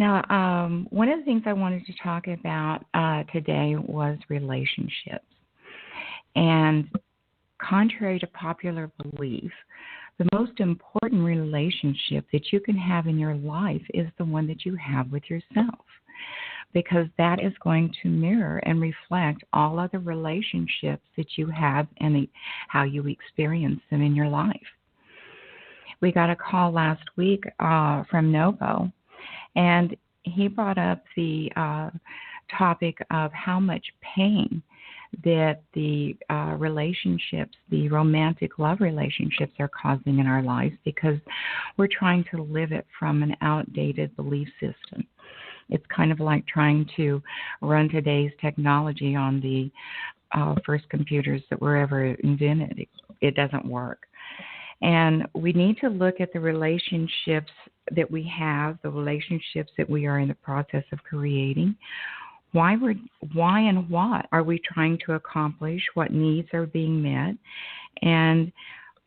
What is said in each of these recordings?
Now, one of the things I wanted to talk about today was relationships. And contrary to popular belief, the most important relationship that you can have in your life is the one that you have with yourself, because that is going to mirror and reflect all other relationships that you have and how you experience them in your life. We got a call last week from Novo, and he brought up the topic of how much pain that the relationships, the romantic love relationships, are causing in our lives because we're trying to live it from an outdated belief system. It's kind of like trying to run today's technology on the first computers that were ever invented. It doesn't work. And we need to look at the relationships that we have, the relationships that we are in the process of creating. Why and what are we trying to accomplish? What needs are being met? And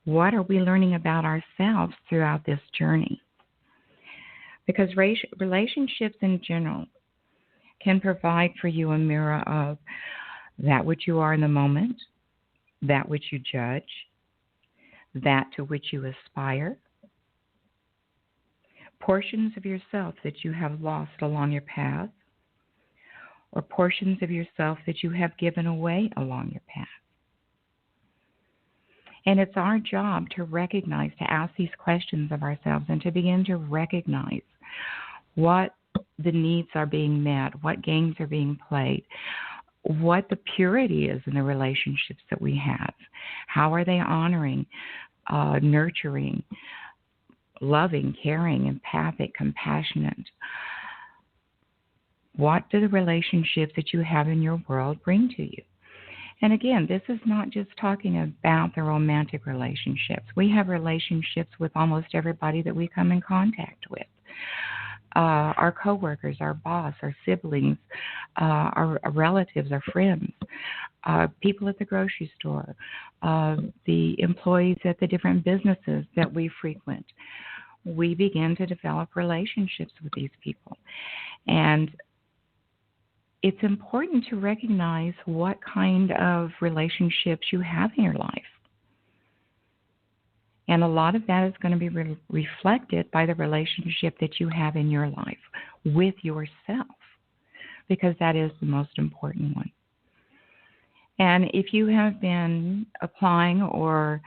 what are we learning about ourselves throughout this journey? Because relationships in general can provide for you a mirror of that which you are in the moment, that which you judge, that to which you aspire, portions of yourself that you have lost along your path, or portions of yourself that you have given away along your path. And it's our job to recognize, to ask these questions of ourselves and to begin to recognize what the needs are being met, what games are being played, what the purity is in the relationships that we have. How are they honoring, nurturing, loving, caring, empathic, compassionate? What do the relationships that you have in your world bring to you? And again, this is not just talking about the romantic relationships. We have relationships with almost everybody that we come in contact with. Our coworkers, our boss, our siblings, our relatives, our friends, people at the grocery store, the employees at the different businesses that we frequent. We begin to develop relationships with these people. And it's important to recognize what kind of relationships you have in your life. And a lot of that is going to be reflected by the relationship that you have in your life with yourself, because that is the most important one. And if you have been applying or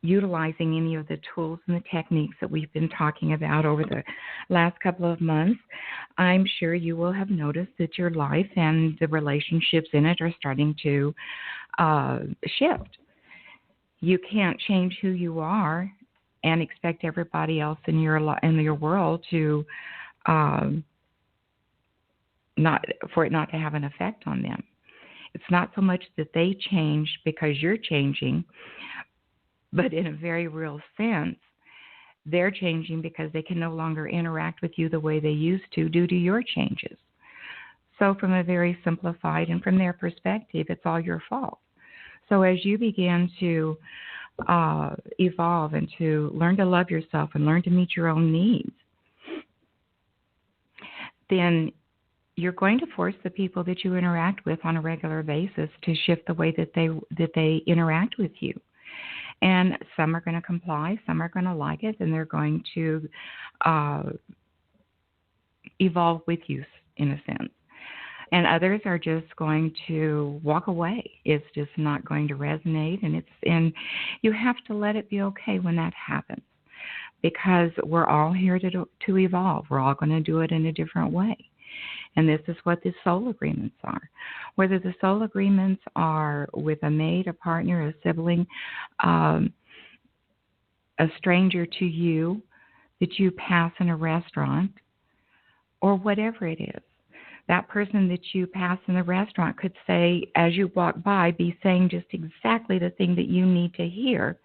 utilizing any of the tools and the techniques that we've been talking about over the last couple of months, I'm sure you will have noticed that your life and the relationships in it are starting to shift. You can't change who you are and expect everybody else in your world to not to have an effect on them. It's not so much that they change because you're changing, but in a very real sense, they're changing because they can no longer interact with you the way they used to due to your changes. So from a very simplified and from their perspective, it's all your fault. So as you begin to evolve and to learn to love yourself and learn to meet your own needs, then you're going to force the people that you interact with on a regular basis to shift the way that they interact with you. And some are going to comply, some are going to like it, and they're going to evolve with you in a sense. And others are just going to walk away. It's just not going to resonate, and you have to let it be okay when that happens, because we're all here to evolve. We're all going to do it in a different way. And this is what the soul agreements are. Whether the soul agreements are with a mate, a partner, a sibling, a stranger to you that you pass in a restaurant, or whatever it is. That person that you pass in the restaurant could say, as you walk by, be saying just exactly the thing that you need to hear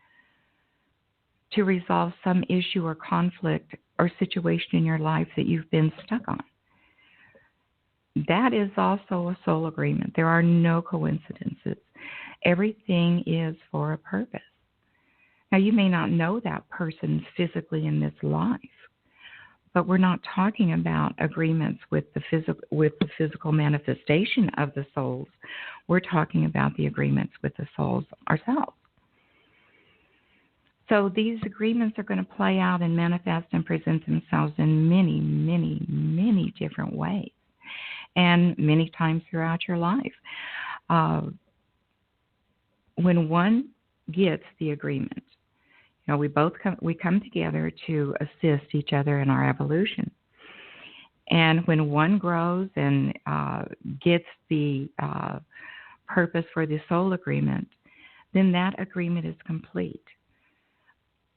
to resolve some issue or conflict or situation in your life that you've been stuck on. That is also a soul agreement. There are no coincidences. Everything is for a purpose. Now, you may not know that person physically in this life, But we're not talking about agreements with the physical manifestation of the souls. We're talking about the agreements with the souls ourselves. So these agreements are going to play out and manifest and present themselves in many, many, many different ways, and many times throughout your life. When one gets the agreement, we come together to assist each other in our evolution. And when one grows and gets the purpose for the soul agreement, then that agreement is complete.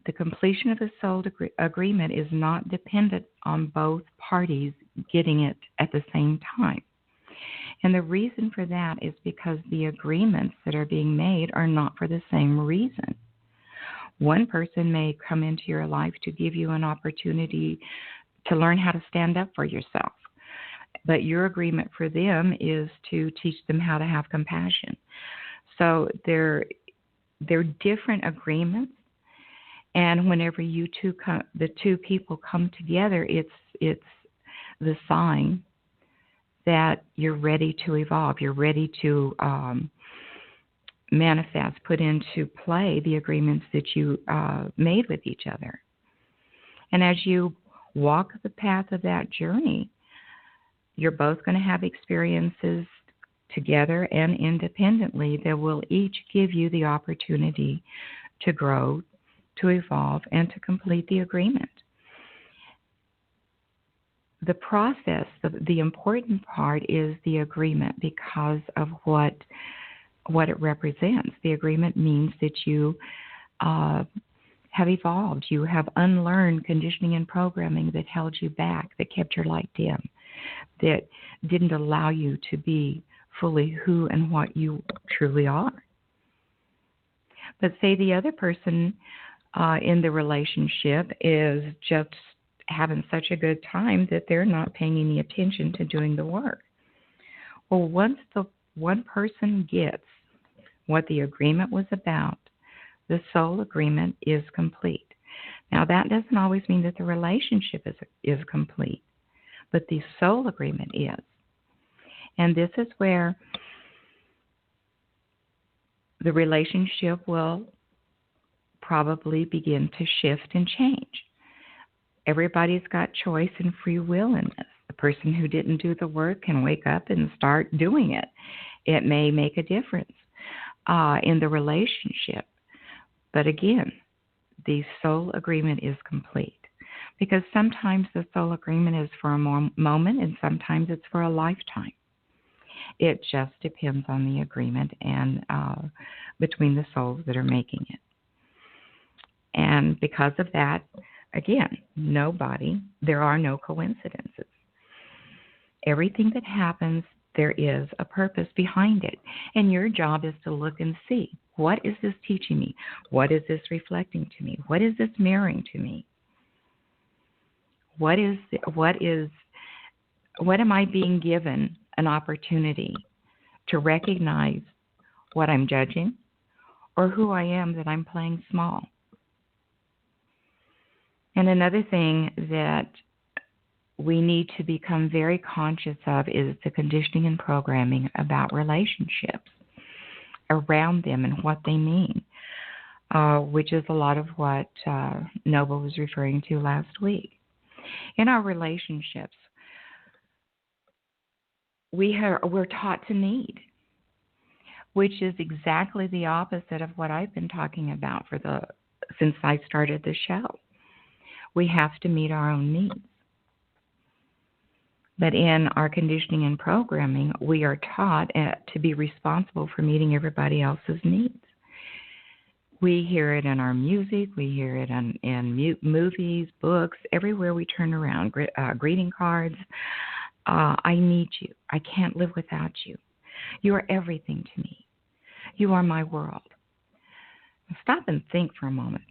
The completion of the soul agreement is not dependent on both parties getting it at the same time. And the reason for that is because the agreements that are being made are not for the same reason. One person may come into your life to give you an opportunity to learn how to stand up for yourself. But your agreement for them is to teach them how to have compassion. So they're different agreements. And whenever the two people come together, it's the sign that you're ready to evolve. You're ready to manifest, put into play the agreements that you made with each other. And as you walk the path of that journey, you're both going to have experiences together and independently that will each give you the opportunity to grow, to evolve, and to complete the agreement. The process, the important part is the agreement because of what it represents. The agreement means that you have evolved. You have unlearned conditioning and programming that held you back, that kept your light dim, that didn't allow you to be fully who and what you truly are. But say the other person in the relationship is just having such a good time that they're not paying any attention to doing the work. Well, once the one person gets what the agreement was about, the soul agreement is complete. Now, that doesn't always mean that the relationship is complete, but the soul agreement is. And this is where the relationship will probably begin to shift and change. Everybody's got choice and free will in this. The person who didn't do the work can wake up and start doing it. It may make a difference in the relationship. But again, the soul agreement is complete. Because sometimes the soul agreement is for a moment and sometimes it's for a lifetime. It just depends on the agreement and between the souls that are making it. And because of that, again, there are no coincidences. Everything that happens, there is a purpose behind it. And your job is to look and see, what is this teaching me? What is this reflecting to me? What is this mirroring to me? What am I being given an opportunity to recognize what I'm judging or who I am that I'm playing small? And another thing that we need to become very conscious of is the conditioning and programming about relationships, around them and what they mean, which is a lot of what Nova was referring to last week. In our relationships, we're taught to need, which is exactly the opposite of what I've been talking about since I started the show. We have to meet our own needs. But in our conditioning and programming, we are taught to be responsible for meeting everybody else's needs. We hear it in our music, we hear it in movies, books, everywhere we turn around, greeting cards. I need you. I can't live without you. You are everything to me. You are my world. Stop and think for a moment.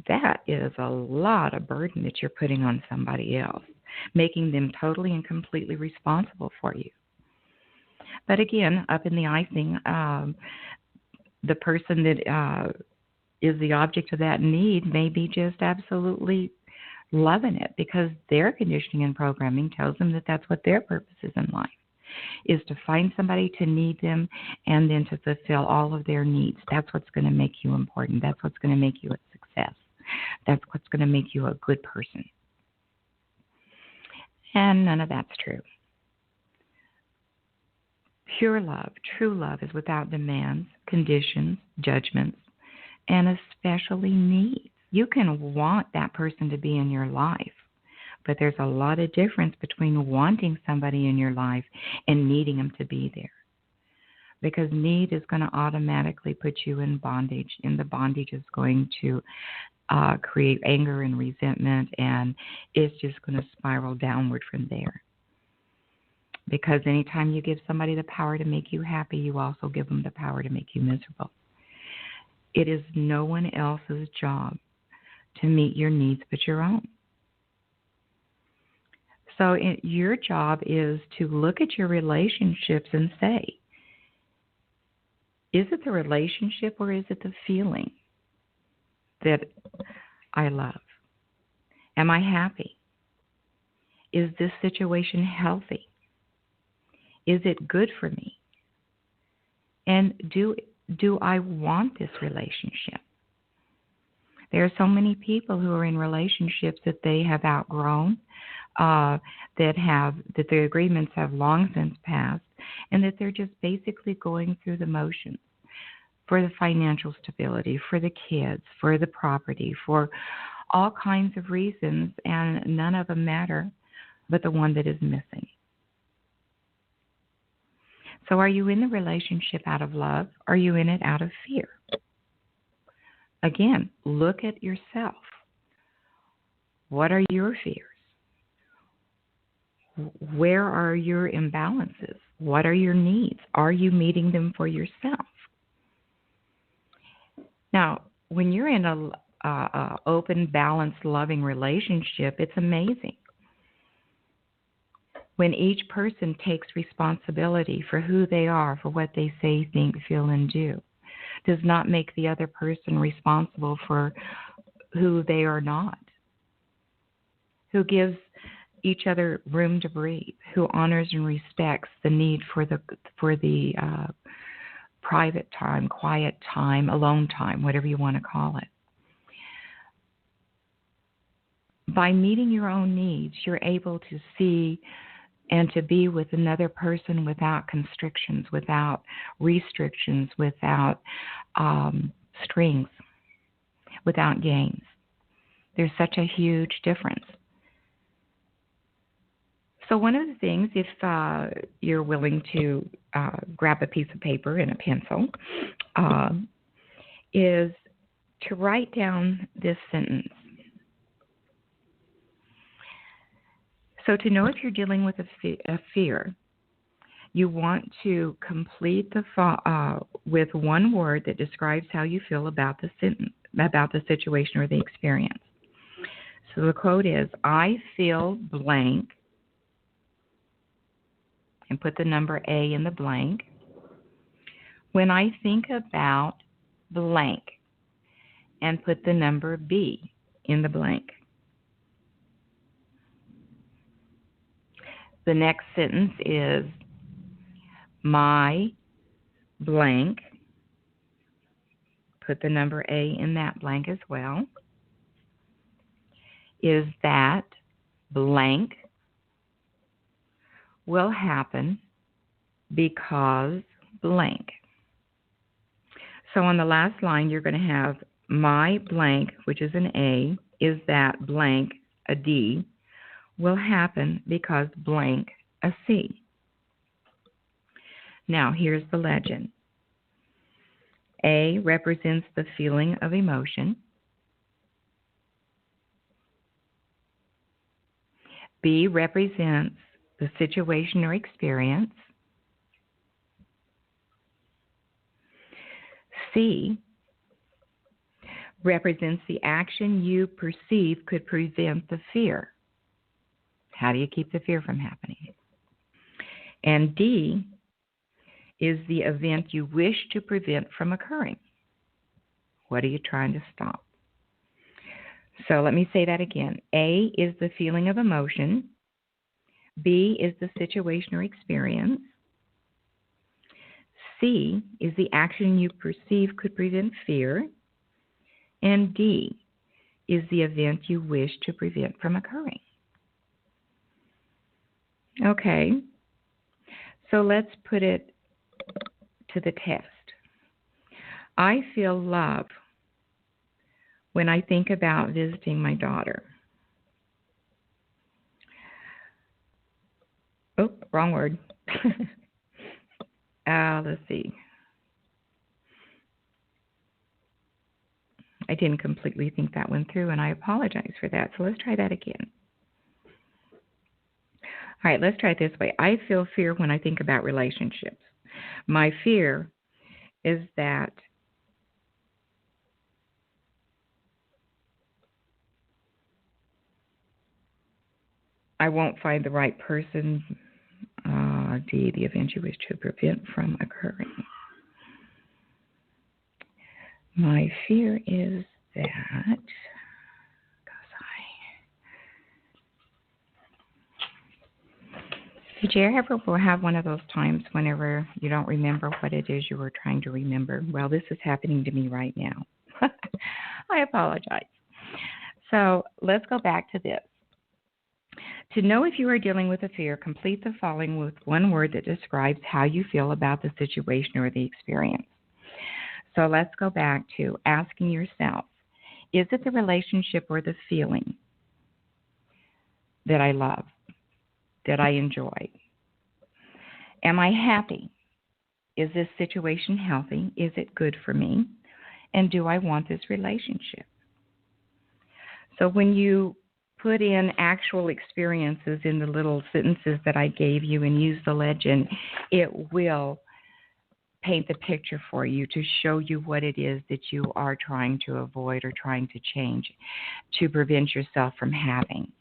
That is a lot of burden that you're putting on somebody else, making them totally and completely responsible for you. But again, up in the icing, the person that is the object of that need may be just absolutely loving it because their conditioning and programming tells them that that's what their purpose is in life, is to find somebody to need them and then to fulfill all of their needs. That's what's going to make you important. That's what's going to make you a success. That's what's going to make you a good person. And none of that's true. Pure love, true love, is without demands, conditions, judgments, and especially needs. You can want that person to be in your life, but there's a lot of difference between wanting somebody in your life and needing them to be there. Because need is going to automatically put you in bondage, and the bondage is going to create anger and resentment, and it's just going to spiral downward from there. Because anytime you give somebody the power to make you happy, you also give them the power to make you miserable. It is no one else's job to meet your needs but your own. So your job is to look at your relationships and say, is it the relationship or is it the feeling that I love? Am I happy? Is this situation healthy? Is it good for me? And do I want this relationship? There are so many people who are in relationships that they have outgrown, that their agreements have long since passed, and that they're just basically going through the motions for the financial stability, for the kids, for the property, for all kinds of reasons, and none of them matter but the one that is missing. So are you in the relationship out of love? Are you in it out of fear? Again, look at yourself. What are your fears? Where are your imbalances? What are your needs? Are you meeting them for yourself? Now, when you're in a open, balanced, loving relationship, it's amazing. When each person takes responsibility for who they are, for what they say, think, feel, and do, does not make the other person responsible for who they are not, who gives each other room to breathe, who honors and respects the need for the private time, quiet time, alone time, whatever you want to call it. By meeting your own needs, you're able to see and to be with another person without constrictions, without restrictions, without strings, without games. There's such a huge difference. So one of the things, if you're willing to grab a piece of paper and a pencil, is to write down this sentence. So to know if you're dealing with a fear, you want to complete with one word that describes how you feel about the sentence, about the situation or the experience. So the quote is, I feel blank, and put the number A in the blank, when I think about blank, and put the number B in the blank. The next sentence is, my blank, put the number A in that blank as well, is that blank will happen because blank. So on the last line, you're going to have my blank, which is an A, is that blank, a D, will happen because blank, a C. Now, here's the legend. A represents the feeling of emotion. B represents the situation or experience. C represents the action you perceive could prevent the fear. How do you keep the fear from happening? And D is the event you wish to prevent from occurring. What are you trying to stop? So let me say that again. A is the feeling of emotion. B is the situation or experience. C is the action you perceive could prevent fear. And D is the event you wish to prevent from occurring. Okay, so let's put it to the test. I feel love when I think about visiting my daughter. Oh, wrong word. Let's see. I didn't completely think that one through, and I apologize for that. So let's try that again. All right, let's try it this way. I feel fear when I think about relationships. My fear is that I won't find the right person. D, the event you wish to prevent from occurring. My fear is that did you ever have one of those times whenever you don't remember what it is you were trying to remember? Well, this is happening to me right now. I apologize. So let's go back to this. To know if you are dealing with a fear, complete the following with one word that describes how you feel about the situation or the experience. So let's go back to asking yourself, is it the relationship or the feeling that I love, that I enjoy? Am I happy? Is this situation healthy? Is it good for me? And do I want this relationship? So when you put in actual experiences in the little sentences that I gave you and use the legend, it will paint the picture for you to show you what it is that you are trying to avoid or trying to change to prevent yourself from having.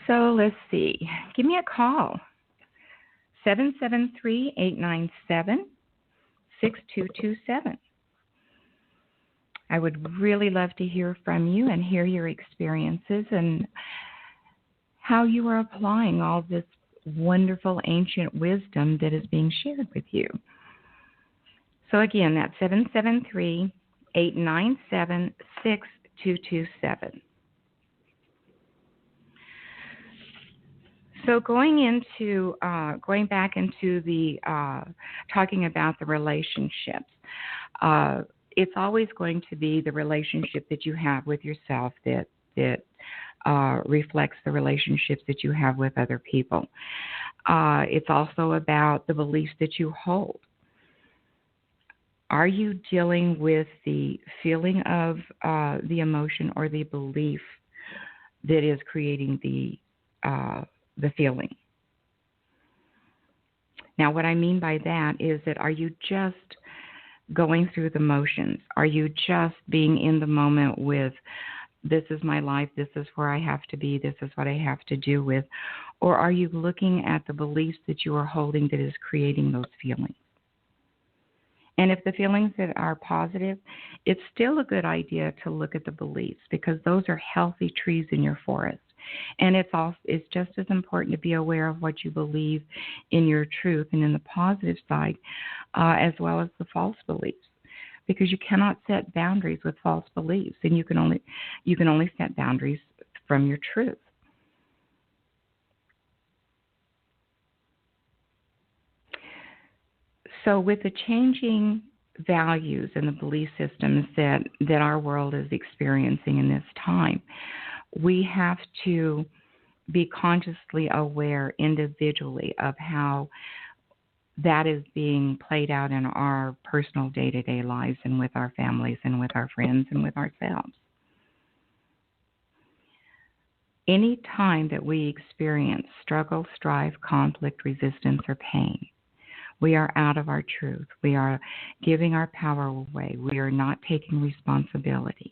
So let's see. Give me a call. 773-897-6227. I would really love to hear from you and hear your experiences and how you are applying all this wonderful ancient wisdom that is being shared with you. So again, that's 773-897-6227. So going back into the talking about the relationships, it's always going to be the relationship that you have with yourself that reflects the relationships that you have with other people. It's also about the beliefs that you hold. Are you dealing with the feeling of the emotion or the belief that is creating the feeling? Now, what I mean by that is that are you just going through the motions? Are you just being in the moment with, this is my life, this is where I have to be, this is what I have to do with? Or are you looking at the beliefs that you are holding that is creating those feelings? And if the feelings that are positive, it's still a good idea to look at the beliefs because those are healthy trees in your forest. And it's just as important to be aware of what you believe in your truth and in the positive side, as well as the false beliefs, because you cannot set boundaries with false beliefs, and you can only set boundaries from your truth. So with the changing values and the belief systems that our world is experiencing in this time, we have to be consciously aware individually of how that is being played out in our personal day-to-day lives and with our families and with our friends and with ourselves. Any time that we experience struggle, strife, conflict, resistance, or pain, we are out of our truth. We are giving our power away. We are not taking responsibility.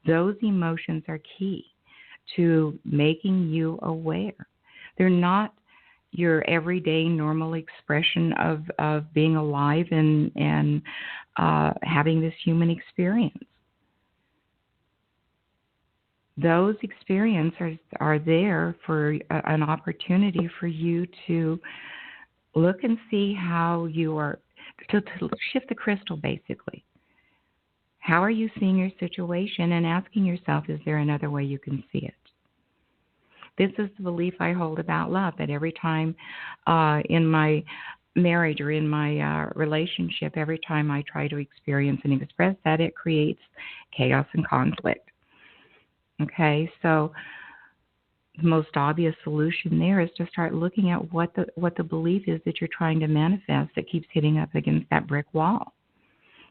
Those emotions are key to making you aware. They're not your everyday normal expression of being alive and having this human experience. Those experiences are there for an opportunity for you to look and see how you are, to shift the crystal basically. How are you seeing your situation, and asking yourself, is there another way you can see it? This is the belief I hold about love, that every time in my marriage or in my relationship, every time I try to experience and express that, it creates chaos and conflict. Okay, so the most obvious solution there is to start looking at what the belief is that you're trying to manifest that keeps hitting up against that brick wall.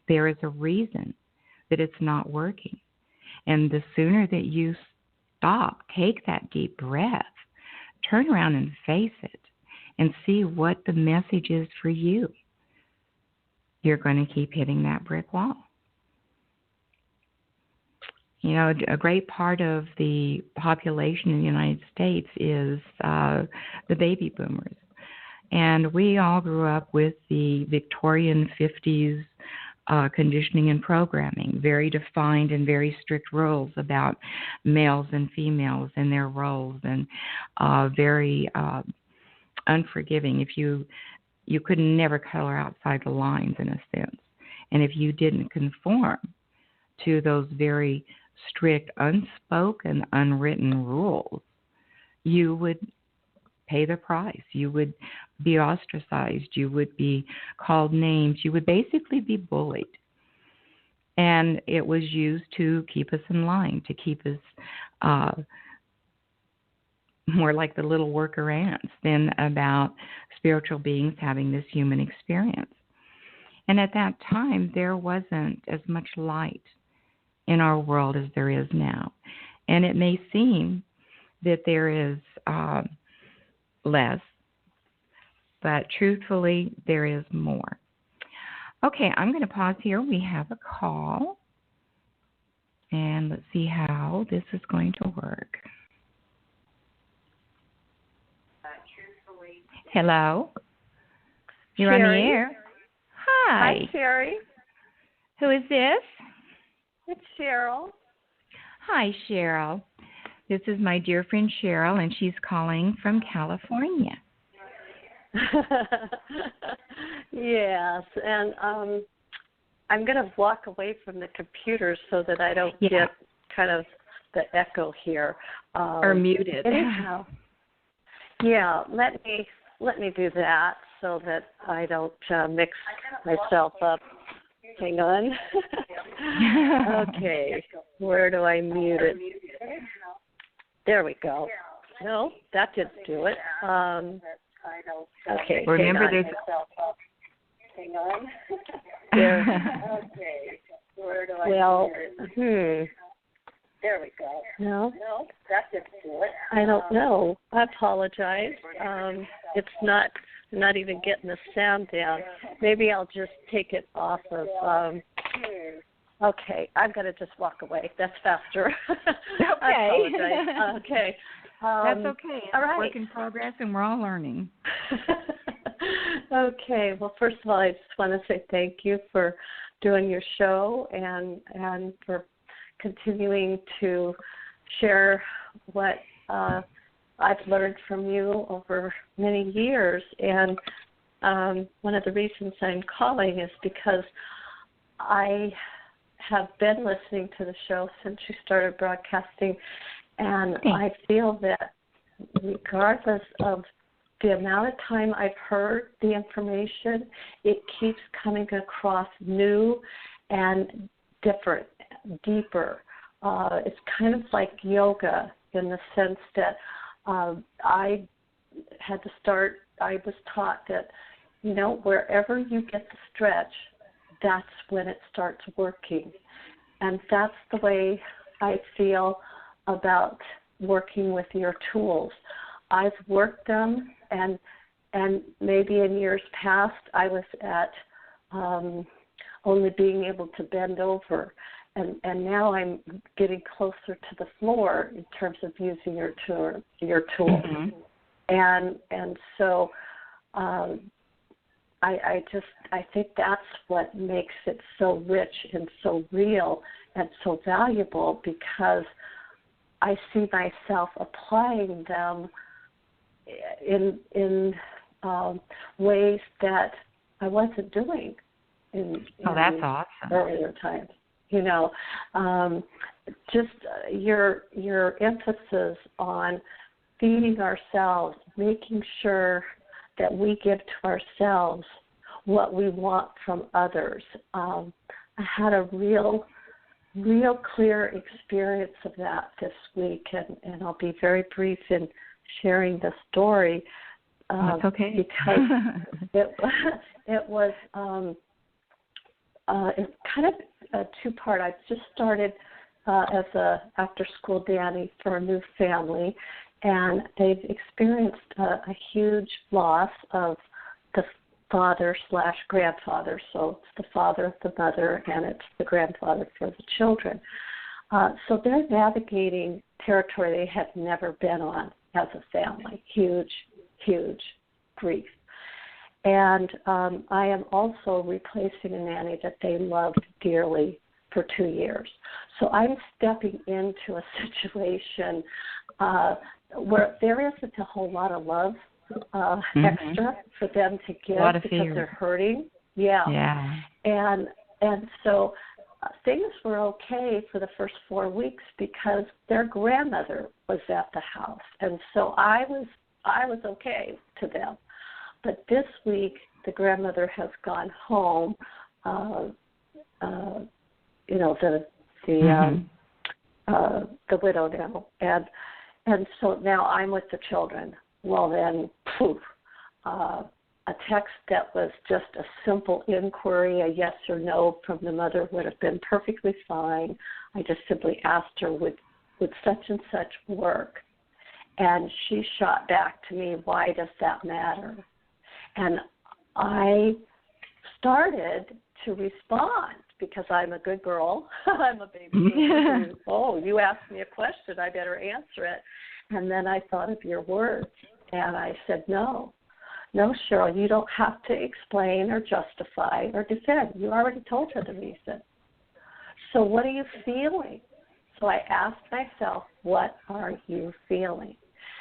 There is a reason that it's not working. And the sooner that you stop, take that deep breath, turn around and face it, and see what the message is for you, you're going to keep hitting that brick wall. You know, a great part of the population in the United States is the baby boomers. And we all grew up with the Victorian 50s conditioning and programming, very defined and very strict rules about males and females and their roles, and very unforgiving. If you could never color outside the lines, in a sense. And if you didn't conform to those very strict, unspoken, unwritten rules, you would pay the price. You would be ostracized. You would be called names. You would basically be bullied. And it was used to keep us in line, to keep us more like the little worker ants than about spiritual beings having this human experience. And at that time, there wasn't as much light in our world as there is now. And it may seem that there is less, but truthfully, there is more. Okay, I'm going to pause here. We have a call, and let's see how this is going to work. Hello? You're Sherie. on the air. Hi. Hi, Sherie. Who is this? It's Cheryl. Hi, Cheryl. This is my dear friend Cheryl, and she's calling from California. Yes, and I'm going to walk away from the computer so that I don't get kind of the echo here. Or muted. Anyhow, yeah, let me do that so that I don't mix myself up. Hang on. Okay, where do I mute it? There we go. No, that didn't do it. Okay. Remember, there's. Hang on. There. Okay. Where do I? Well, There we go. No, that didn't do it. I don't know. I apologize. It's not even getting the sound down. Maybe I'll just take it off of. Okay, I'm going to just walk away. That's faster. Okay. I apologize. Okay. That's okay. It's all right. Work in progress, and we're all learning. Okay. Well, first of all, I just want to say thank you for doing your show and for continuing to share what I've learned from you over many years. And one of the reasons I'm calling is because I have been listening to the show since you started broadcasting, and I feel that regardless of the amount of time I've heard the information, it keeps coming across new and different, deeper. It's kind of like yoga in the sense that I was taught that, wherever you get the stretch, that's when it starts working. And that's the way I feel about working with your tools. I've worked them, and maybe in years past I was at only being able to bend over, and now I'm getting closer to the floor in terms of using your tool. Mm-hmm. And so I think that's what makes it so rich and so real and so valuable, because I see myself applying them in ways that I wasn't doing in that's awesome. earlier times. You know, just your emphasis on feeding ourselves, making sure that we give to ourselves what we want from others. I had a real clear experience of that this week, and I'll be very brief in sharing the story. That's okay. Because it was it's kind of a two-part. I just started as a after-school nanny for a new family, and they've experienced a huge loss of the father/grandfather. So it's the father of the mother, and it's the grandfather for the children. So they're navigating territory they had never been on as a family. Huge grief. And I am also replacing a nanny that they loved dearly for 2 years. So I'm stepping into a situation where there isn't a whole lot of love extra for them to give because they're hurting. Yeah. And so things were okay for the first 4 weeks because their grandmother was at the house, and so I was okay to them. But this week, the grandmother has gone home. The widow now, and so now I'm with the children. Well, then, poof, a text that was just a simple inquiry, a yes or no from the mother would have been perfectly fine. I just simply asked her, would such and such work? And she shot back to me, why does that matter? And I started to respond because I'm a good girl. I'm a baby. Oh, you asked me a question, I better answer it. And then I thought of your words, and I said, no, Cheryl, you don't have to explain or justify or defend. You already told her the reason. So what are you feeling? So I asked myself, what are you feeling?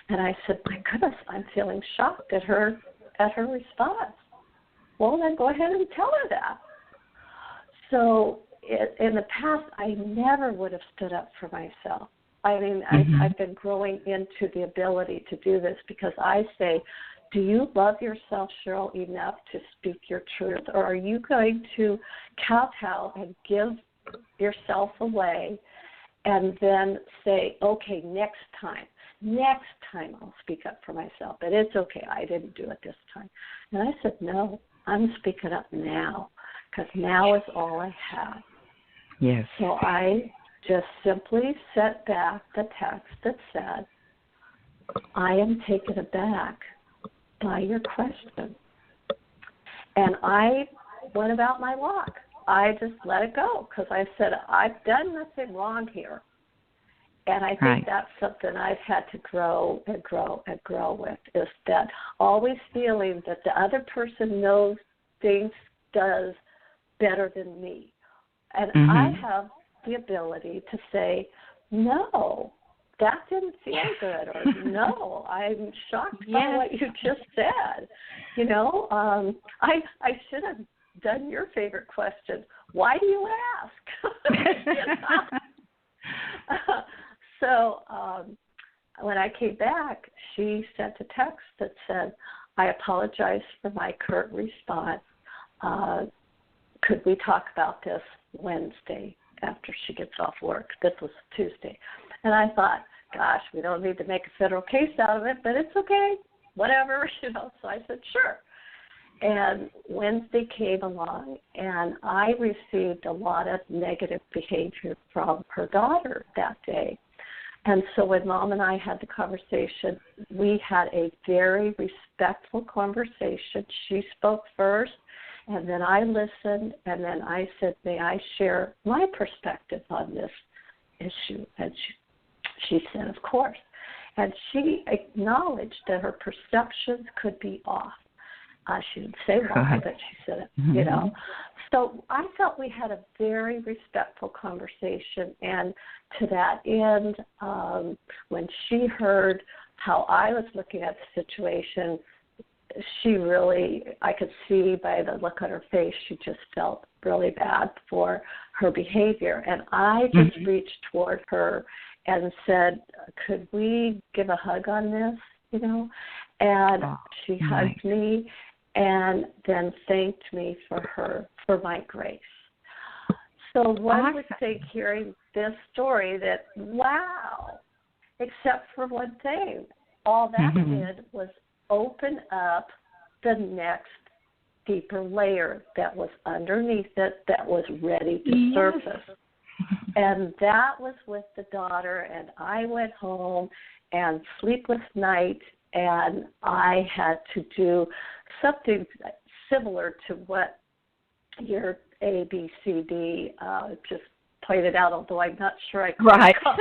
And I said, my goodness, I'm feeling shocked at her response. Well, then go ahead and tell her that. So in the past, I never would have stood up for myself. I mean, I've been growing into the ability to do this because I say, do you love yourself, Cheryl, enough to speak your truth? Or are you going to kowtow and give yourself away and then say, okay, next time I'll speak up for myself. But it's okay, I didn't do it this time. And I said, no, I'm speaking up now because now is all I have. Yes. So I just simply sent back the text that said, I am taken aback by your question. And I went about my walk. I just let it go because I said, I've done nothing wrong here. And I think that's something I've had to grow and grow and grow with, is that always feeling that the other person knows things, does better than me. And I have the ability to say, no, that didn't feel good, or no, I'm shocked by what you just said. You know, I should have done your favorite question. Why do you ask? So when I came back, she sent a text that said, I apologize for my curt response. Could we talk about this Wednesday after she gets off work? This was Tuesday. And I thought, gosh, we don't need to make a federal case out of it, but it's okay, whatever, you know. So I said, sure. And Wednesday came along, and I received a lot of negative behavior from her daughter that day. And so when Mom and I had the conversation, we had a very respectful conversation. She spoke first, and then I listened, and then I said, may I share my perspective on this issue? And she said, of course. And she acknowledged that her perceptions could be off. She didn't say why, but she said it, you know. So I felt we had a very respectful conversation. And to that end, when she heard how I was looking at the situation, she really, I could see by the look on her face, she just felt really bad for her behavior. And I just reached toward her and said, could we give a hug on this, you know? And she hugged me and then thanked me for my grace. So one would think, hearing this story, that, wow, except for one thing, all that did was open up the next deeper layer that was underneath it, that was ready to surface. And that was with the daughter, and I went home and sleepless night, and I had to do something similar to what your ABCD just pointed out, although I'm not sure I got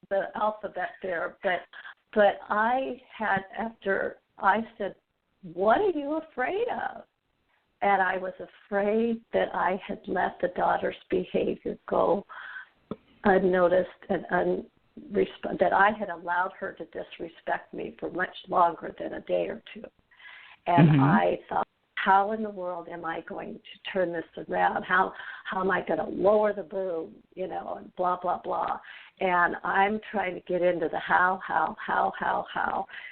the alphabet there, but I had, after I said, what are you afraid of? And I was afraid that I had let the daughter's behavior go unnoticed and that I had allowed her to disrespect me for much longer than a day or two. And I thought, how in the world am I going to turn this around? How am I going to lower the boom, you know, and blah, blah, blah. And I'm trying to get into the how.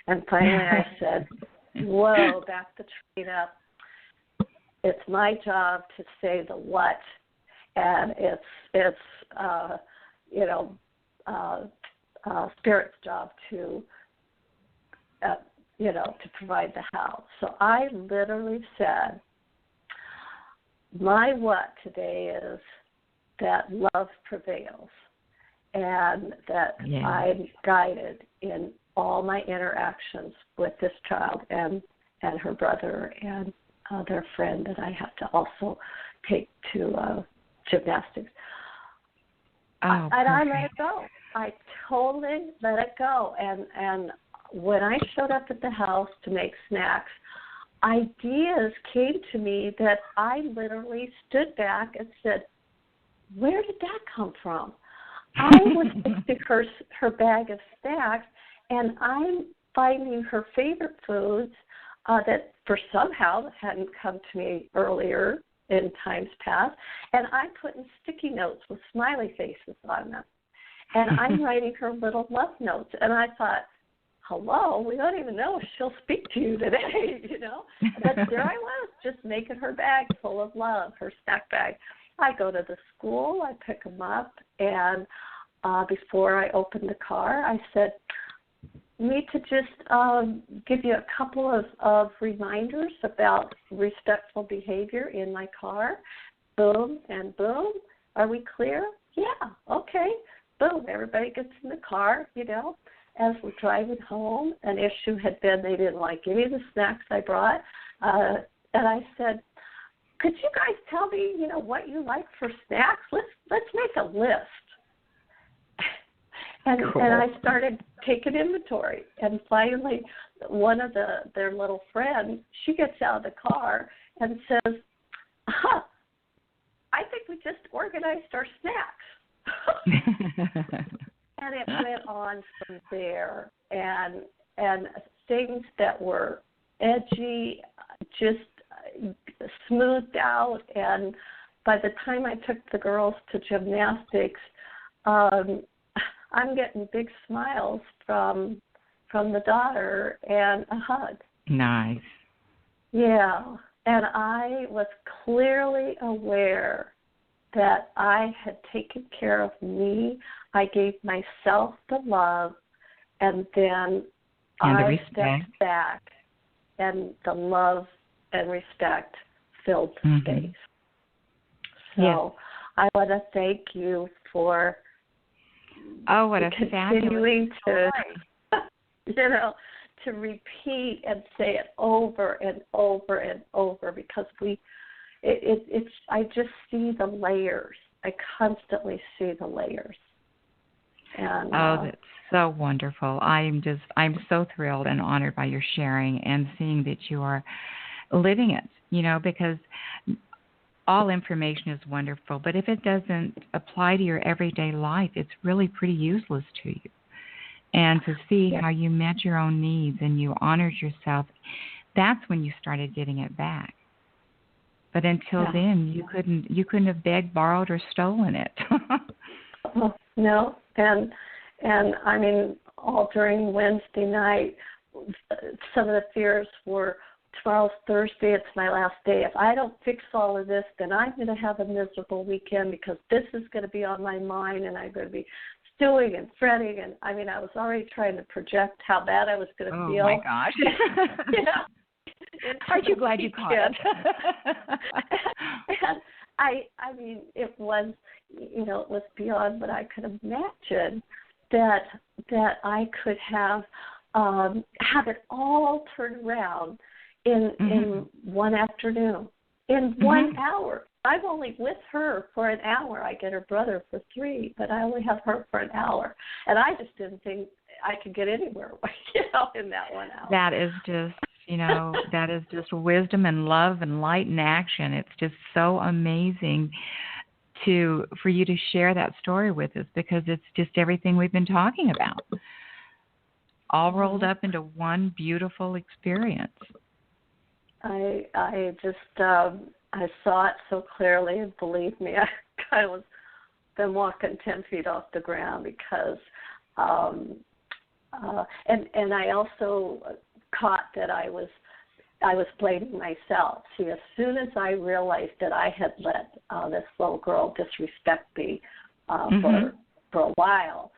And finally I said, whoa, back the train up. It's my job to say the what, and it's Spirit's job to to provide the how. So I literally said, my what today is that love prevails, and that I'm guided in all my interactions with this child and her brother and their friend that I have to also take to gymnastics. And I let it go. I totally let it go. And when I showed up at the house to make snacks, ideas came to me that I literally stood back and said, where did that come from? I was fixing her bag of snacks, and I'm finding her favorite foods that for somehow hadn't come to me earlier in times past, and I'm putting sticky notes with smiley faces on them. And I'm writing her little love notes. And I thought, hello, we don't even know if she'll speak to you today, you know. But there I was, just making her bag full of love, her snack bag. I go to the school, I pick them up, and before I open the car, I said, need to just give you a couple of reminders about respectful behavior in my car. Boom and boom. Are we clear? Yeah, okay. Boom, everybody gets in the car, you know. As we're driving home, an issue had been they didn't like any of the snacks I brought. And I said, could you guys tell me, you know, what you like for snacks? Let's make a list. And I started taking inventory. And finally, one of their little friends, she gets out of the car and says, I think we just organized our snacks. And it went on from there. And things that were edgy just smoothed out. And by the time I took the girls to gymnastics, I'm getting big smiles from the daughter and a hug. Nice. Yeah. And I was clearly aware that I had taken care of me. I gave myself the love, and then I stepped back, and the love and respect filled the space. So I want to thank you for what a continuing to, to repeat and say it over and over and over, because I just see the layers. I constantly see the layers. And that's so wonderful. I'm so thrilled and honored by your sharing and seeing that you are living it, because all information is wonderful, but if it doesn't apply to your everyday life, it's really pretty useless to you. And to see how you met your own needs and you honored yourself, that's when you started getting it back. But until then, you couldn't have begged, borrowed, or stolen it. Oh, no, and I mean, all during Wednesday night, some of the fears were, tomorrow's Thursday, it's my last day. If I don't fix all of this, then I'm going to have a miserable weekend because this is going to be on my mind and I'm going to be stewing and fretting. And I mean, I was already trying to project how bad I was going to feel. Oh, my gosh. Aren't you glad you caught it? And I mean, it was beyond what I could imagine that I could have it all turned around in one afternoon, in 1 hour. I'm only with her for an hour. I get her brother for 3, but I only have her for an hour. And I just didn't think I could get anywhere, in that 1 hour. That is just, that is just wisdom and love and light and action. It's just so amazing for you to share that story with us, because it's just everything we've been talking about, all rolled up into one beautiful experience. I just I saw it so clearly, and believe me, I kind of was been walking 10 feet off the ground because and I also caught that I was blaming myself. See, as soon as I realized that I had let this little girl disrespect me for a while,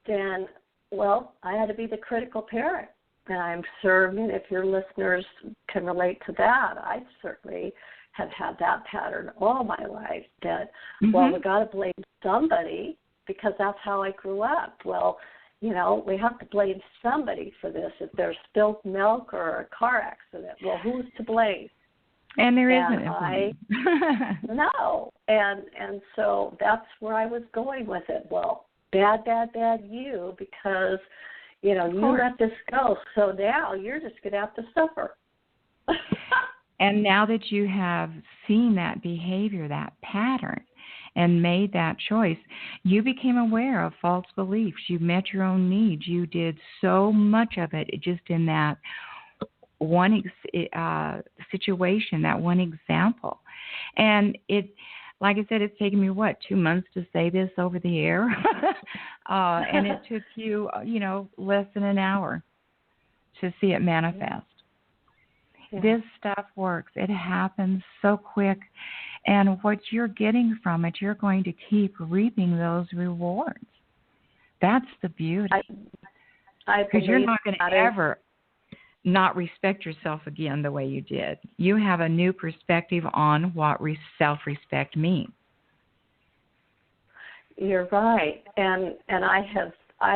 then, I had to be the critical parent. And I'm sure, if your listeners can relate to that, I certainly have had that pattern all my life that, we got to blame somebody because that's how I grew up. Well, we have to blame somebody for this. If there's spilled milk or a car accident, well, who's to blame? And there isn't. No. And so that's where I was going with it. Well, bad you, because, you let this go. So now you're just going to have to suffer. And now that you have seen that behavior, that pattern, and made that choice, you became aware of false beliefs. You met your own needs. You did so much of it just in that one situation, that one example. And it, like I said, it's taken me, 2 months to say this over the air? And it took you, less than an hour to see it manifest. Yeah. This stuff works. It happens so quick. And what you're getting from it, you're going to keep reaping those rewards. That's the beauty. Because you're not going to ever not respect yourself again the way you did. You have a new perspective on what self-respect means. You're right. And I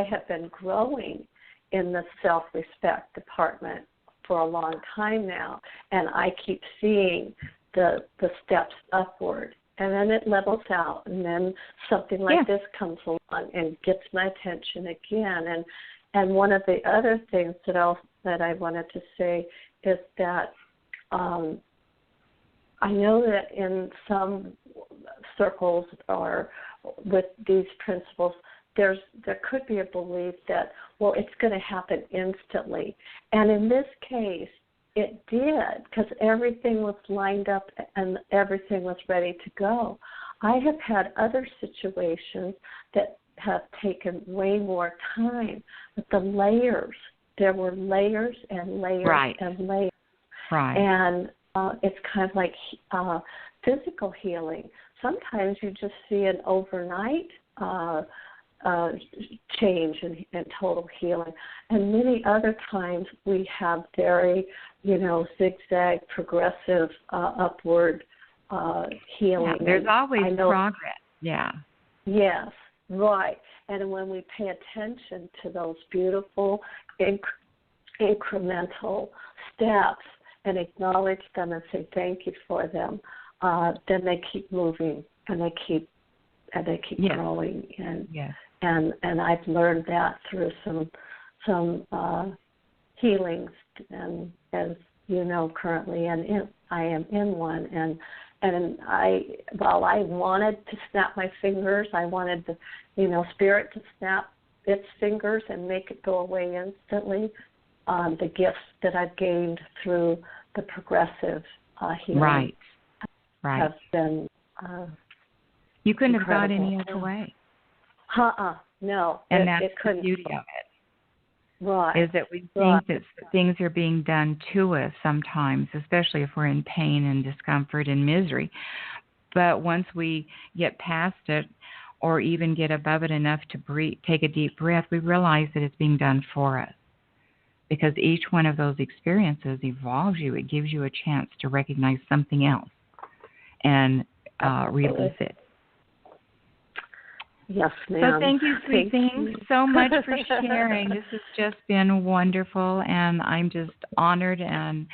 have been growing in the self-respect department for a long time now, and I keep seeing the steps upward, and then it levels out, and then something like this comes along and gets my attention again. And one of the other things that I wanted to say is that I know that in some circles or with these principles, there could be a belief that, it's going to happen instantly. And in this case, it did, because everything was lined up and everything was ready to go. I have had other situations that have taken way more time, but the layers, there were layers and layers and layers. Right. And it's kind of like physical healing. Sometimes you just see an overnight change and total healing. And many other times we have very, zigzag, progressive, upward healing. Yeah, there's always progress. Yeah. Yes, right. And when we pay attention to those beautiful incremental steps and acknowledge them and say thank you for them, then they keep moving and they keep growing. And and I've learned that through some healings, and as you know, currently, I am in one, and I wanted to snap my fingers. I wanted the spirit to snap its fingers and make it go away instantly. The gifts that I've gained through the progressive healing have been you couldn't incredible. have got any other way. No. And that's it the couldn't. beauty of it. Right. Is that we think that things are being done to us sometimes, especially if we're in pain and discomfort and misery. But once we get past it or even get above it enough to breathe, take a deep breath, we realize that it's being done for us. Because each one of those experiences evolves you. It gives you a chance to recognize something else and release it. Yes, ma'am. So thank you, sweet thing, so much for sharing. This has just been wonderful, and I'm just honored, and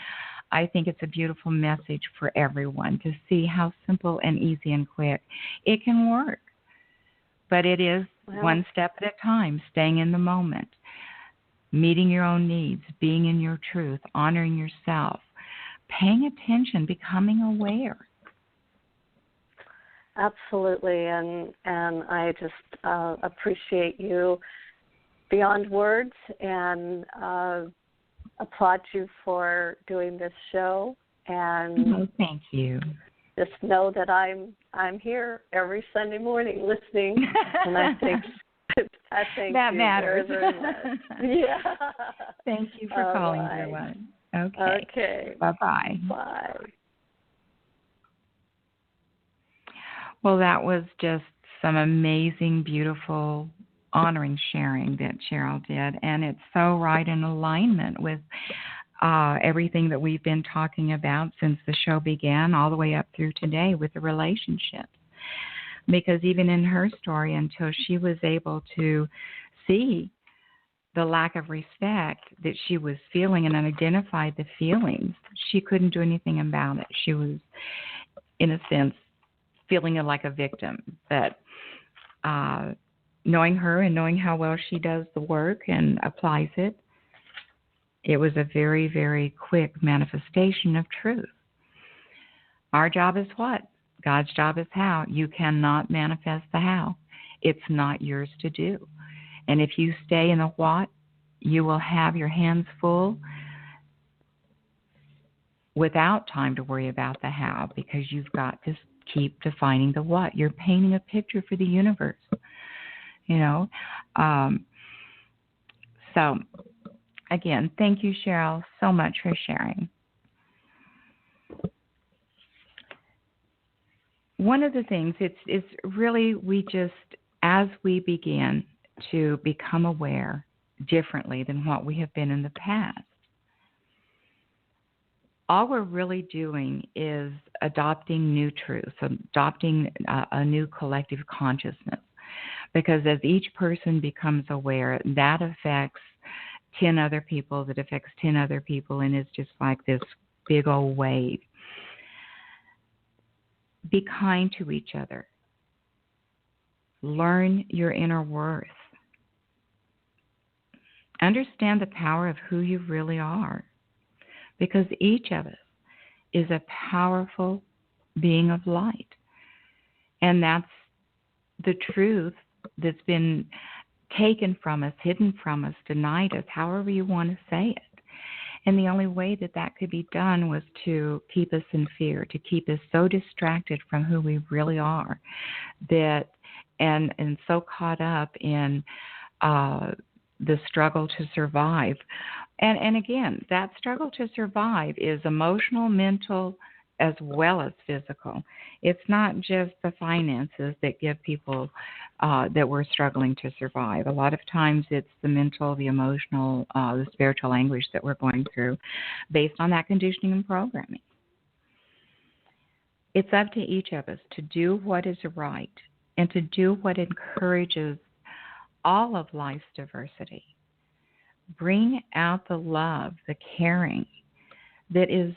I think it's a beautiful message for everyone to see how simple and easy and quick it can work. But it is one step at a time, staying in the moment, meeting your own needs, being in your truth, honoring yourself, paying attention, becoming aware. Absolutely, and I just appreciate you beyond words, and applaud you for doing this show. And thank you. Just know that I'm here every Sunday morning listening, and I think that you matters. very, very much. Yeah. Thank you for calling, dear one. Okay. Bye-bye. Bye. Well, that was just some amazing, beautiful, honoring sharing that Cheryl did. And it's so right in alignment with everything that we've been talking about since the show began all the way up through today with the relationships. Because even in her story, until she was able to see the lack of respect that she was feeling and identify the feelings, she couldn't do anything about it. She was, in a sense, feeling like a victim. But knowing her and knowing how well she does the work and applies it, it was a very, very quick manifestation of truth. Our job is what? God's job is how. You cannot manifest the how. It's not yours to do. And if you stay in the what, you will have your hands full without time to worry about the how, because you've got to keep defining the what. You're painting a picture for the universe, So, again, thank you, Cheryl, so much for sharing. One of the things, it's really, we just, as we begin to become aware differently than what we have been in the past, all we're really doing is adopting new truths, adopting a new collective consciousness. Because as each person becomes aware, that affects 10 other people, that affects 10 other people, and it's just like this big old wave. Be kind to each other. Learn your inner worth. Understand the power of who you really are. Because each of us is a powerful being of light. And that's the truth that's been taken from us, hidden from us, denied us, however you want to say it. And the only way that could be done was to keep us in fear, to keep us so distracted from who we really are, that and so caught up in the struggle to survive. And again, that struggle to survive is emotional, mental, as well as physical. It's not just the finances that give people that we're struggling to survive. A lot of times it's the mental, the emotional, the spiritual anguish that we're going through based on that conditioning and programming. It's up to each of us to do what is right and to do what encourages all of life's diversity. Bring out the love, the caring that is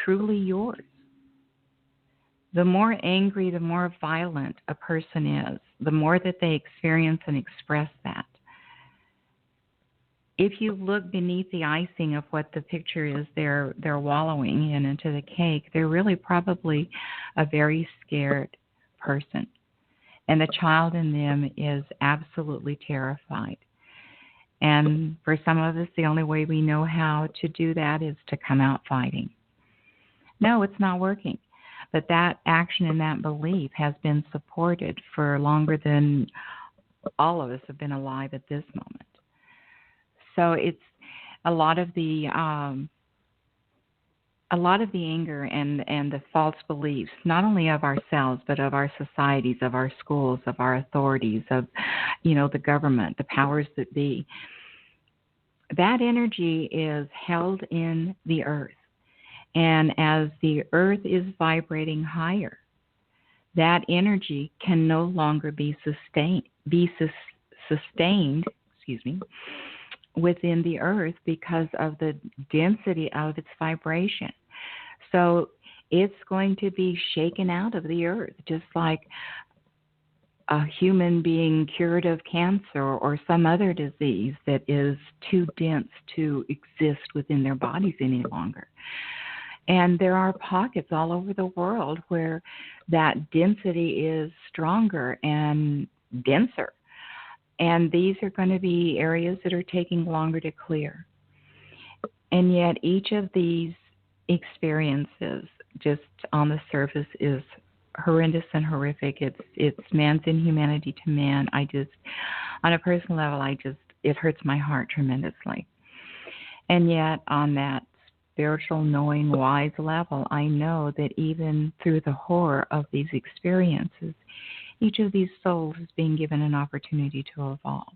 truly yours. The more angry, the more violent a person is, the more that they experience and express that. If you look beneath the icing of what the picture is they're wallowing in into the cake, they're really probably a very scared person. And the child in them is absolutely terrified. And for some of us, the only way we know how to do that is to come out fighting. No, it's not working. But that action and that belief has been supported for longer than all of us have been alive at this moment. So it's a lot of the anger and the false beliefs, not only of ourselves but of our societies, of our schools, of our authorities, of the government, the powers that be. That energy is held in the earth. And as the earth is vibrating higher, that energy can no longer be sustained, within the earth because of the density of its vibration. So it's going to be shaken out of the earth, just like a human being cured of cancer or some other disease that is too dense to exist within their bodies any longer. And there are pockets all over the world where that density is stronger and denser. And these are going to be areas that are taking longer to clear. And yet each of these experiences, just on the surface, is horrendous and horrific. It's man's inhumanity to man. On a personal level, it hurts my heart tremendously. And yet on that spiritual, knowing, wise level, I know that even through the horror of these experiences, each of these souls is being given an opportunity to evolve.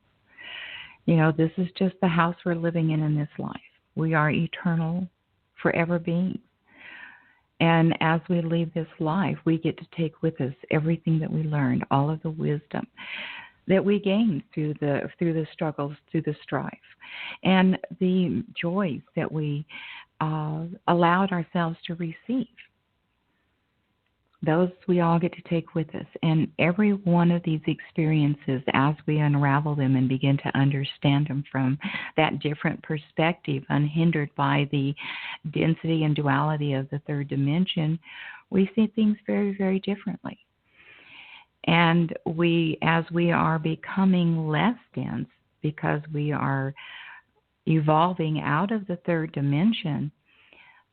This is just the house we're living in this life. We are eternal, forever beings. And as we leave this life, we get to take with us everything that we learned, all of the wisdom that we gained through the struggles, through the strife, and the joys that we allowed ourselves to receive. Those we all get to take with us. And every one of these experiences, as we unravel them and begin to understand them from that different perspective, unhindered by the density and duality of the third dimension, we see things very, very differently. And as we are becoming less dense, because we are evolving out of the third dimension,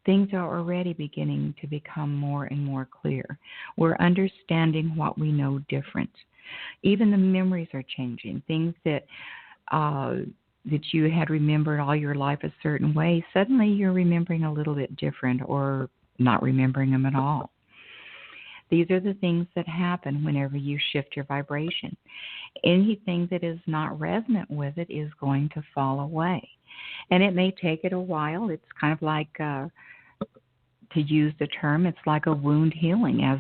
things are already beginning to become more and more clear. We're understanding what we know different. Even the memories are changing. Things that you had remembered all your life a certain way, suddenly you're remembering a little bit different or not remembering them at all. These are the things that happen whenever you shift your vibration. Anything that is not resonant with it is going to fall away. And it may take it a while. It's kind of like, to use the term, it's like a wound healing. As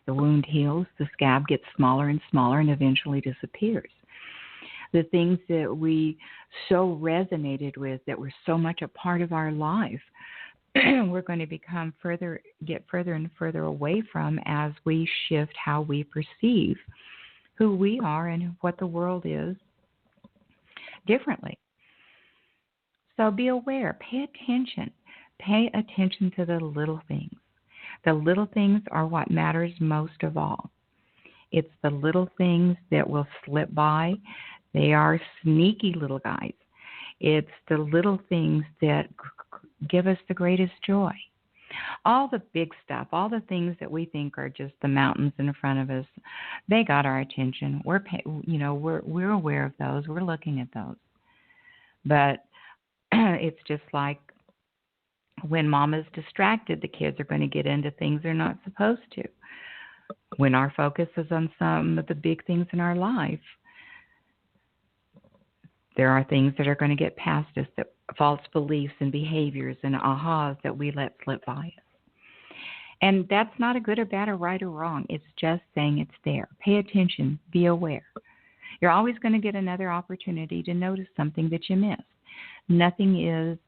the wound heals, the scab gets smaller and smaller and eventually disappears. The things that we so resonated with, that were so much a part of our life, we're going to get further and further away from as we shift how we perceive who we are and what the world is differently. So be aware, pay attention. Pay attention to the little things. The little things are what matters most of all. It's the little things that will slip by. They are sneaky little guys. It's the little things that give us the greatest joy. All the big stuff, all the things that we think are just the mountains in front of us, they got our attention. We're aware of those. We're looking at those. But it's just like when mama's distracted, the kids are going to get into things they're not supposed to. When our focus is on some of the big things in our life, there are things that are going to get past us, that false beliefs and behaviors and ahas that we let slip by us. And that's not a good or bad or right or wrong. It's just saying it's there. Pay attention. Be aware. You're always going to get another opportunity to notice something that you missed. Nothing is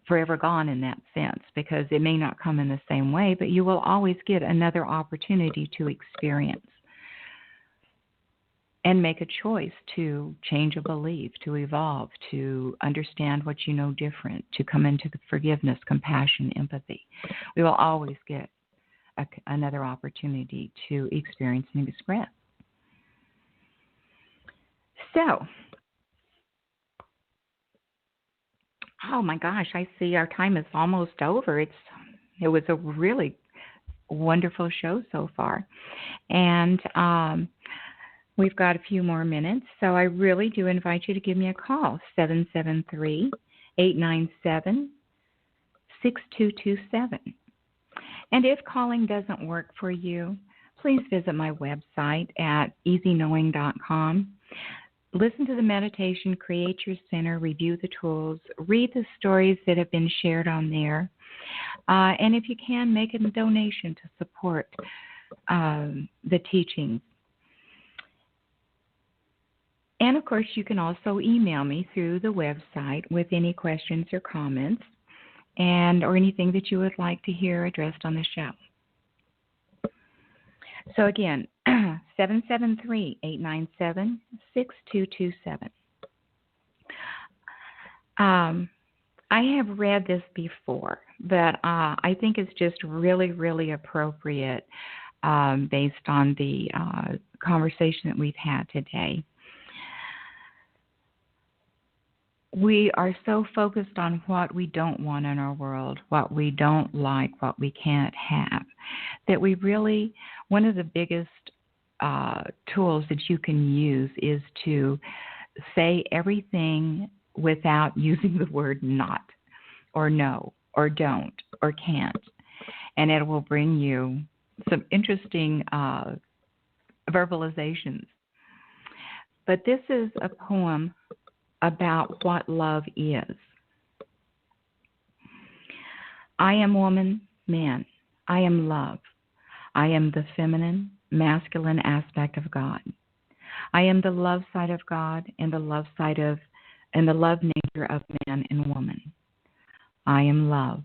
forever gone in that sense, because it may not come in the same way, but you will always get another opportunity to experience. and make a choice to change a belief, to evolve, to understand what you know different, to come into the forgiveness, compassion, empathy. We will always get another opportunity to experience and express. So, oh my gosh, I see our time is almost over. It was a really wonderful show so far. And we've got a few more minutes, so I really do invite you to give me a call, 773-897-6227. And if calling doesn't work for you, please visit my website at easyknowing.com. Listen to the meditation, create your center, review the tools, read the stories that have been shared on there. And if you can, make a donation to support the teachings. And, of course, you can also email me through the website with any questions or comments or anything that you would like to hear addressed on the show. So, again, 773-897-6227. I have read this before, but I think it's just really, really appropriate based on the conversation that we've had today. We are so focused on what we don't want in our world, what we don't like, what we can't have, that we really, one of the biggest tools that you can use is to say everything without using the word not, or no, or don't, or can't. And it will bring you some interesting verbalizations. But this is a poem about what love is. I am woman, man. I am love. I am the feminine, masculine aspect of God. I am the love side of God and the love nature of man and woman. I am love.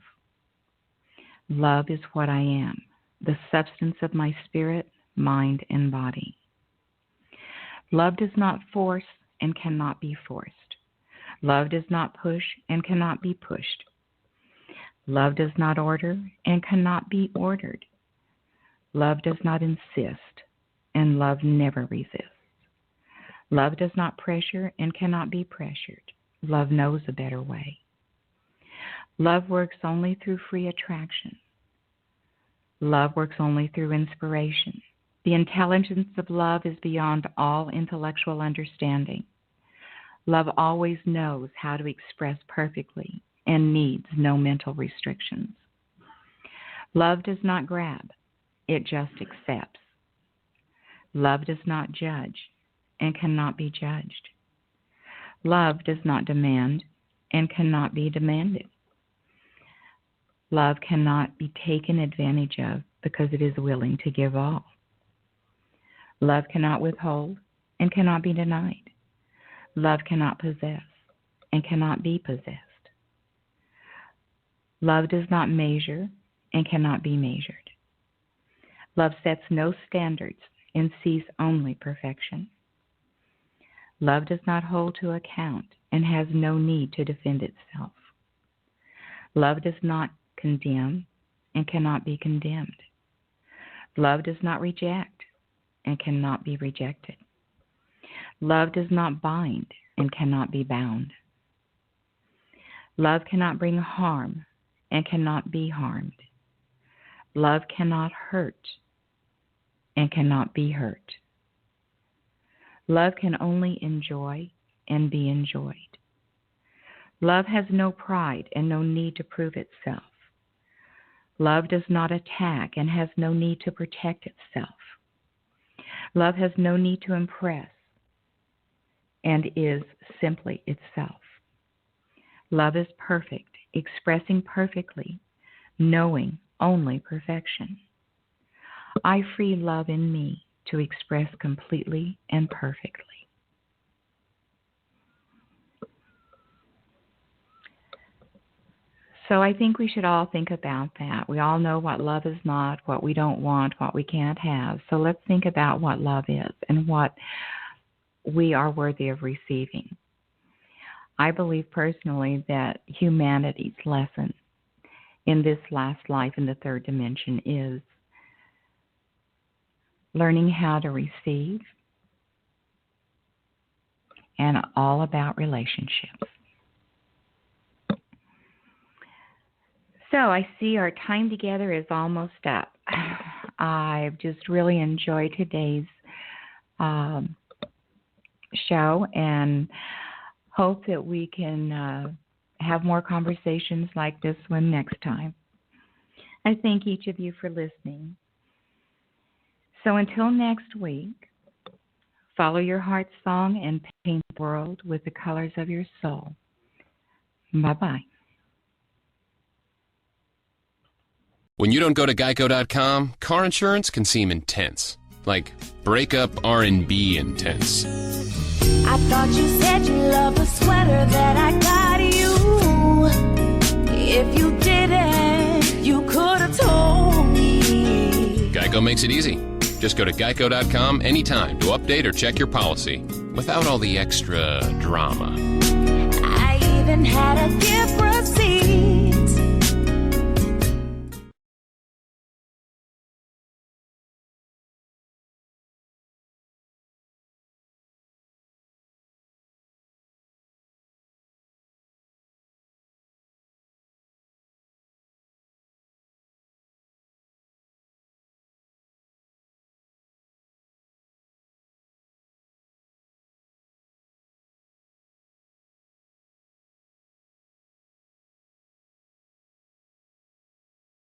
Love is what I am, the substance of my spirit, mind, and body. Love does not force and cannot be forced. Love does not push and cannot be pushed. Love does not order and cannot be ordered. Love does not insist, and love never resists. Love does not pressure and cannot be pressured. Love knows a better way. Love works only through free attraction. Love works only through inspiration. The intelligence of love is beyond all intellectual understanding. Love always knows how to express perfectly and needs no mental restrictions. Love does not grab, it just accepts. Love does not judge and cannot be judged. Love does not demand and cannot be demanded. Love cannot be taken advantage of because it is willing to give all. Love cannot withhold and cannot be denied. Love cannot possess and cannot be possessed. Love does not measure and cannot be measured. Love sets no standards and sees only perfection. Love does not hold to account and has no need to defend itself. Love does not condemn and cannot be condemned. Love does not reject and cannot be rejected. Love does not bind and cannot be bound. Love cannot bring harm and cannot be harmed. Love cannot hurt and cannot be hurt. Love can only enjoy and be enjoyed. Love has no pride and no need to prove itself. Love does not attack and has no need to protect itself. Love has no need to impress and is simply itself. Love is perfect, expressing perfectly, knowing only perfection. I free love in me to express completely and perfectly. So I think we should all think about that. We all know what love is not, what we don't want, what we can't have. So let's think about what love is and what we are worthy of receiving. I believe personally that humanity's lesson in this last life in the third dimension is learning how to receive and all about relationships. So I see our time together is almost up. I've just really enjoyed today's show and hope that we can have more conversations like this one next time. I thank each of you for listening. So until next week, follow your heart's song and paint the world with the colors of your soul. Bye-bye. When you don't go to Geico.com, car insurance can seem intense. Like breakup R&B intense. I thought you said you loved the sweater that I got you. If you didn't, you could have told me. Geico makes it easy. Just go to Geico.com anytime to update or check your policy without all the extra drama. I even had a gift receipt.